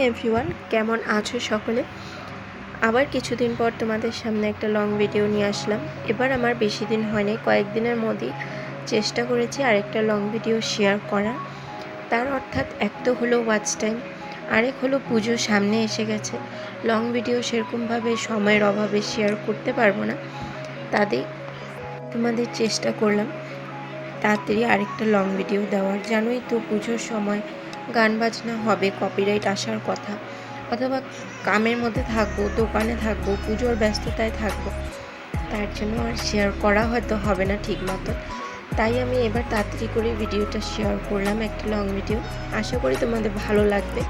Everyone, কেমন আছো সকলে? আবার কিছুদিন পর তোমাদের সামনে একটা লং ভিডিও নিয়ে আসলাম। এবার আমার বেশি দিন হয়নি, কয়েকদিনের মধ্যেই চেষ্টা করেছি আরেকটা লং ভিডিও শেয়ার করার। তার অর্থাৎ এক তো হলো ওয়াচ টাইম, আরেক হলো পুজো সামনে এসে গেছে। লং ভিডিও সেরকমভাবে সময়ের অভাবে শেয়ার করতে পারবো না, তাদের তোমাদের চেষ্টা করলাম তাড়াতাড়ি আরেকটা লং ভিডিও দেওয়ার। জানোই তো পুজোর সময় গান বাজনা হবে, কপিরাইট আসার কথা, অথবা কামের মধ্যে থাকবো, দোকানে থাকবো, পুজোর ব্যস্ততায় থাকবো, তার জন্য আর শেয়ার করা হয়তো হবে না ঠিক মতো। তাই আমি এবার তাড়াতাড়ি করে ভিডিওটা শেয়ার করলাম, একটা লং ভিডিও। আশা করি তোমাদের ভালো লাগবে,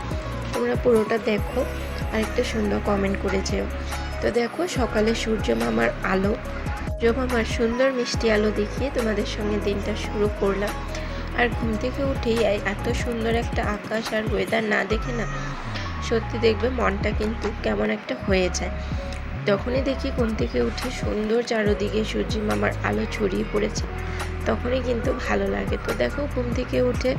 তোমরা পুরোটা দেখো আর একটা সুন্দর কমেন্ট করে যেও। তো দেখো, সকালে সূর্য মামার আলো, আমার সুন্দর মিষ্টি আলো দেখিয়ে তোমাদের সঙ্গে দিনটা শুরু করলাম। আর ঘুম থেকে উঠেই এত সুন্দর একটা আকাশ আর ওয়েদার না দেখে না সত্যি দেখবে মনটা কিন্তু কেমন একটা হয়ে যায়। যখনই দেখি ঘুম থেকে উঠে সুন্দর চারোদিকে সূর্য মামার আলো ছড়িয়ে পড়েছে, তখনই কিন্তু ভালো লাগে। তো দেখো, ঘুম থেকে উঠে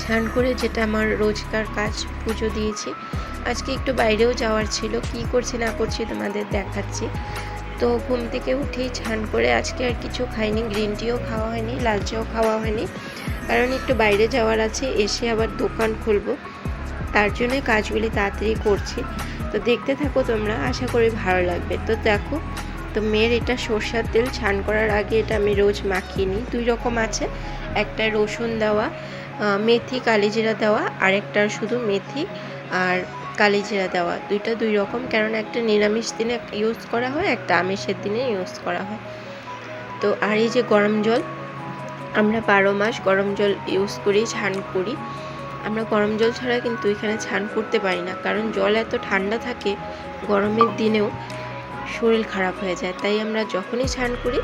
স্নান করে, যেটা আমার রোজকার কাজ, পুজো দিয়েছি। আজকে একটু বাইরেও যাওয়ার ছিল, কি করছি না করছি তোমাদের দেখাচ্ছি। তো ঘুম থেকে উঠেই স্নান করে আজকে আর কিছু খাইনি, গ্রিন টিও খাওয়া হয়নি, লাল চাও খাওয়া হয়নি, কারণ একটু বাইরে যাওয়ার আছে, এসে আবার দোকান খুলবো, তার জন্য কাজগুলি তাড়াতাড়ি করছি। তো দেখতে থাকো তোমরা, আশা করি ভালো লাগবে। তো দেখো, তো মেয়ের এটা সরষের তেল, স্নান করার আগে এটা আমি রোজ মাখিয়ে নিই। দুই রকম আছে, একটা রসুন দেওয়া, মেথি কালিজিরা দেওয়া, আর একটা শুধু মেথি আর কালিজিরা দেওয়া। দুইটা দুই রকম, কারণ একটা নিরামিষ দিনে ইউজ করা হয়, একটা আমিষের দিনে ইউজ করা হয়। তো আর এই যে গরম জল, আমরা 12 মাস গরম জল ইউজ করি, স্নান করি। আমরা গরম জল ছাড়া কিন্তু এখানে স্নান করতে পারি না, কারণ জল এত ঠান্ডা থাকে, গরমের দিনেও শরীর খারাপ হয়ে যায়। তাই আমরা যখনই স্নান করি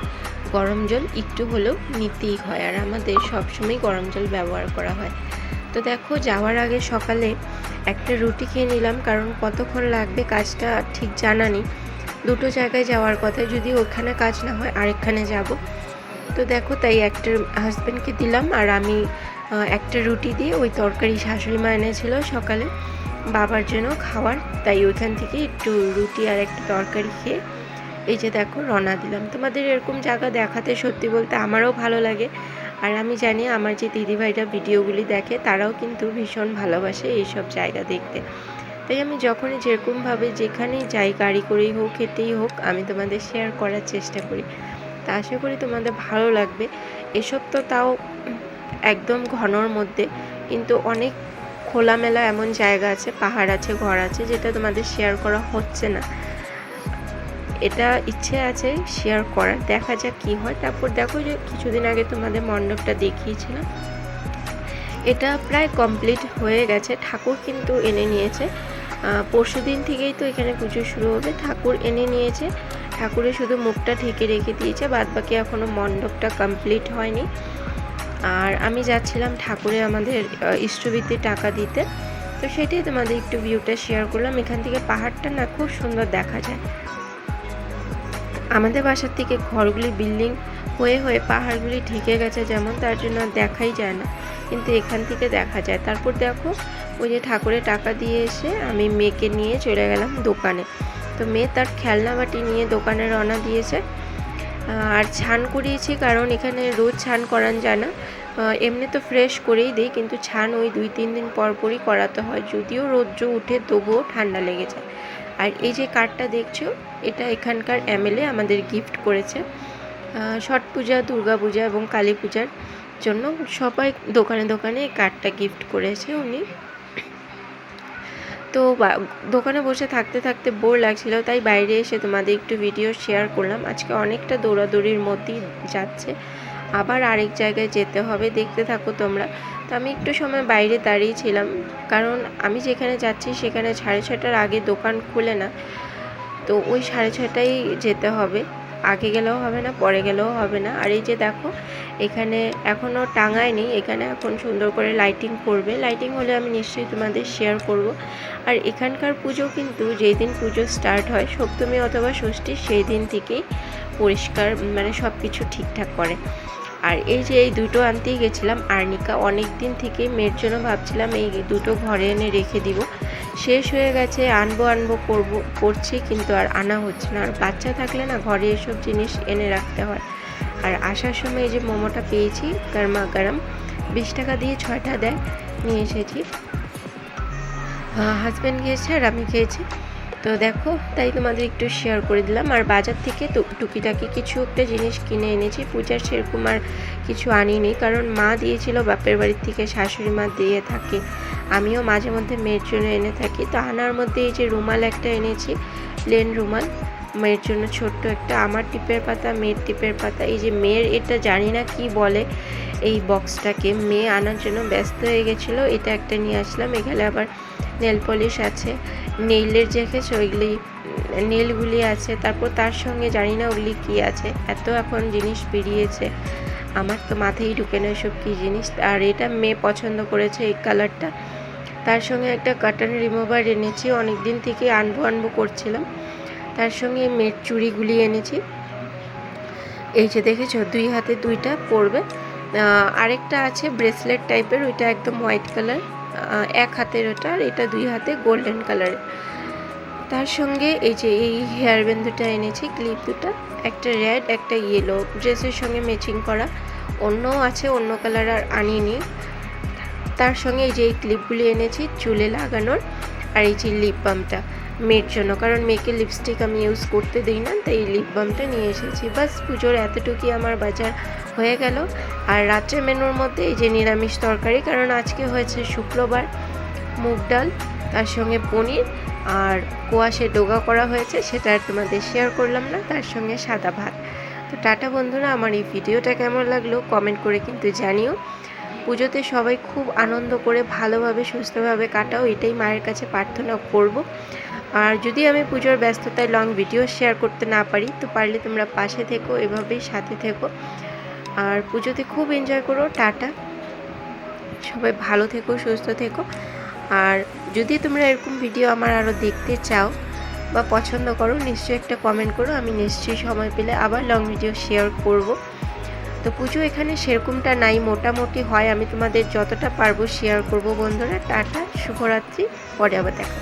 গরম জল একটু হলেও নিতেই হয়, আর আমাদের সবসময় গরম জল ব্যবহার করা হয়। তো দেখো, যাওয়ার আগে সকালে একটা রুটি খেয়ে নিলাম, কারণ কতক্ষণ লাগবে কাজটা ঠিক জানা নেই। দুটো জায়গায় যাওয়ার কথা, যদি ওখানে কাজ না হয় আরেকখানে যাব। তো দেখো, তাই একটা হাজব্যান্ডকে দিলাম, আর আমি একটা রুটি দিয়ে, ওই তরকারি শাশুড়ি মা এনেছিল সকালে বাবার জন্য খাওয়ার, তাই ওইখান থেকে একটু রুটি আর একটা তরকারি খেয়ে এই যে দেখো রওনা দিলাম। তোমাদের এরকম জায়গা দেখাতে সত্যি বলতে আমারও ভালো লাগে, আর আমি জানি আমার যে দিদিভাইরা ভিডিওগুলি দেখে তারাও কিন্তু ভীষণ ভালোবাসে এইসব জায়গা দেখতে। তাই আমি যখনই যেরকমভাবে যেখানেই যাই, গাড়ি করেই হোক, হেঁটেই হোক, আমি তোমাদের শেয়ার করার চেষ্টা করি। তা আশা করি তোমাদের ভালো লাগবে। এসব তো তাও একদম ঘনর মধ্যে, কিন্তু অনেক খোলামেলা এমন জায়গা আছে, পাহাড় আছে, ঘর আছে, যেটা তোমাদের শেয়ার করা হচ্ছে না। এটা ইচ্ছে আছে শেয়ার করার, দেখা যাক কি হয়। তারপর দেখো, যে কিছুদিন আগে তোমাদের মণ্ডপটা দেখিয়েছিলাম, এটা প্রায় কমপ্লিট হয়ে গেছে। ঠাকুর কিন্তু এনে নিয়েছে, পরশু দিন থেকেই তো এখানে পুজো শুরু হবে। ঠাকুর এনে নিয়েছে, ঠাকুরের শুধু মুখটা ঢেকে রেখে দিয়েছে, বাদবাকি এখনও মণ্ডপটা কমপ্লিট হয়নি। আর আমি যাচ্ছিলাম ঠাকুরে আমাদের ইষ্টবিতে টাকা দিতে, তো সেটাই তোমাদের একটু ভিউটা শেয়ার করলাম। এখান থেকে পাহাড়টা না খুব সুন্দর দেখা যায়। আমাদের বাসার থেকে ঘরগুলি বিল্ডিং হয়ে হয়ে পাহাড়গুলি ঢেকে গেছে যেমন, তার জন্য দেখাই যায় না, কিন্তু এখান থেকে দেখা যায়। তারপর দেখো, ওই যে ঠাকুরে টাকা দিয়ে এসে আমি মেয়েকে নিয়ে চলে গেলাম দোকানে। তো মেয়ে তার খেলনা বাটি নিয়ে দোকানে রওনা দিয়েছে। আর ছান করিয়েছি, কারণ এখানে রোজ ছান করান যায় না, এমনি তো ফ্রেশ করেই দিই, কিন্তু ছান ওই 2-3 দিন পর পরই করাতে হয়, যদিও রৌদ্র উঠে তবুও ঠান্ডা লেগে যায়। আর এই যে কার্ডটা দেখছো, এটা এখানকার এমএলএ আমাদের গিফট করেছে। ছট পূজা, দুর্গা পূজা এবং কালী পূজার জন্য সবাই দোকানে দোকানে এই কার্ডটা গিফট করেছে উনি। তো দোকানে বসে থাকতে থাকতে বোর লাগছিল, তাই বাইরে এসে তোমাদের একটু ভিডিও শেয়ার করলাম। আজকে অনেকটা দৌড়াদৌড়ির মধ্যেই যাচ্ছে, আবার আরেক জায়গায় যেতে হবে, দেখতে থাকো তোমরা। তো আমি একটু সময় বাইরে দাঁড়িয়েছিলাম, কারণ আমি যেখানে যাচ্ছি সেখানে 6:30টার আগে দোকান খুলে না, তো ওই 6:30টায় যেতে হবে, আগে গেলেও হবে না, পরে গেলেও হবে না। আর এই যে দেখো, এখানে এখনও টাঙায়নি, এখানে এখন সুন্দর করে লাইটিং করবে, লাইটিং হলে আমি নিশ্চয়ই তোমাদের শেয়ার করব। আর এখানকার পুজো কিন্তু যেই দিন পুজো স্টার্ট হয়, সপ্তমী অথবা ষষ্ঠী, সেই দিন থেকেই পরিষ্কার, মানে সব কিছু ঠিকঠাক করে। আর এই যে এই দুটো আনতেই গেছিলাম আর্নিকা। অনেক দিন থেকে মেয়ের জন্য ভাবছিলাম এই দুটো ঘরে এনে রেখে দিব, শেষ হয়ে গেছে, আনবো করছি কিন্তু আর আনা হচ্ছে না। আর বাচ্চা থাকলে না ঘরে এসব জিনিস এনে রাখতে হয়। আর আসার সময় এই যে মোমোটা পেয়েছি গরমা গরম, 20 টাকা দিয়ে 6টা দেয়, নিয়ে এসেছি। হাজব্যান্ড খেয়েছে আর আমি খেয়েছি। তো দেখো, তাই তোমাদের একটু শেয়ার করে দিলাম। আর বাজার থেকে টুকিটাকি কিছু একটা জিনিস কিনে এনেছি। পূজার সেরকম আর কিছু আনিনি, কারণ মা দিয়েছিল বাপের বাড়ির থেকে, শাশুড়ি মা দিয়ে থাকে, আমিও মাঝে মধ্যে মেয়ের জন্য এনে থাকি। তো আনার মধ্যে এই যে রুমাল একটা এনেছি, প্লেন রুমাল, মেয়ের জন্য ছোট্ট একটা, আমার টিপের পাতা, মেয়ের টিপের পাতা। এই যে মেয়ের এটা জানি না কি বলে এই বক্সটাকে, মেয়ে আনার জন্য ব্যস্ত হয়ে গেছিলো, এটা একটা নিয়ে আসলাম। এখানে আবার নেল পলিশ আছে, নেইলের দেখেছো ওইগুলি, নেলগুলি আছে, তারপর তার সঙ্গে জানি না ওগুলি কী আছে, এত এখন জিনিস বেরিয়েছে আমার তো মাথায় ঢুকে না সব কী জিনিস। আর এটা মেয়ে পছন্দ করেছে এই কালারটা। তার সঙ্গে একটা কার্টন রিমুভার এনেছি, অনেক দিন থেকে আনবো করছিলাম। তার সঙ্গে মেয়ের চুড়িগুলি এনেছি, এই যে দেখেছো 2 হাতে 2টা পরবে। আরেকটা আছে ব্রেসলেট টাইপের, ওইটা একদম হোয়াইট কালার, 1 হাতের ওটা, আর এটা 2 হাতে গোল্ডেন কালারের। তার সঙ্গে এই যে এই হেয়ার ব্যান্ড দুটো এনেছি, ক্লিপ দুটো, একটা রেড একটা ইয়েলো, ড্রেসের সঙ্গে ম্যাচিং করা। অন্যও আছে, অন্য কালার আর আনিনি। তার সঙ্গে এই যে এই ক্লিপগুলি এনেছি চুলে লাগানোর। আর এই যে লিপ বামটা মেয়ের জন্য, কারণ মেয়েকে লিপস্টিক আমি ইউজ করতে দিই না, তাই এই লিপ বামটা নিয়ে এসেছি। বাস পুজোর এতটুকুই আমার বাজার হয়ে গেল। আর রাত্রে মেনুর মধ্যে এই যে নিরামিষ তরকারি, কারণ আজকে হয়েছে শুক্রবার, মুগ ডাল, তার সঙ্গে পনির আর কোয়াশে ডোগা করা হয়েছে, সেটা আর তোমাদের শেয়ার করলাম না, তার সঙ্গে সাদা ভাত। তো টাটা বন্ধুরা, আমার এই ভিডিওটা কেমন লাগলো কমেন্ট করে কিন্তু জানিও। পুজোতে সবাই খুব আনন্দ করে ভালোভাবে সুস্থভাবে কাটাও, এটাই মায়ের কাছে প্রার্থনা করব। আর যদি আমি পুজোর ব্যস্ততায় লং ভিডিও শেয়ার করতে না পারি, তো পারলে তোমরা পাশে থেকো, এভাবেই সাথে থেকো। আর পুজোতে খুব এনজয় করো। টাটা, সবাই ভালো থেকো, সুস্থ থেকো। আর যদি তোমরা এরকম ভিডিও আমার আরও দেখতে চাও বা পছন্দ করো, নিশ্চয়ই একটা কমেন্ট করো, আমি নিশ্চয়ই সময় পেলে আবার লং ভিডিও শেয়ার করব। তো পুজো এখানে সেরকমটা নাই, মোটামুটি হয়, আমি তোমাদের যতটা পারবো শেয়ার করব বন্ধুরা। টাটা, শুভরাত্রি, পরে আবার দেখা।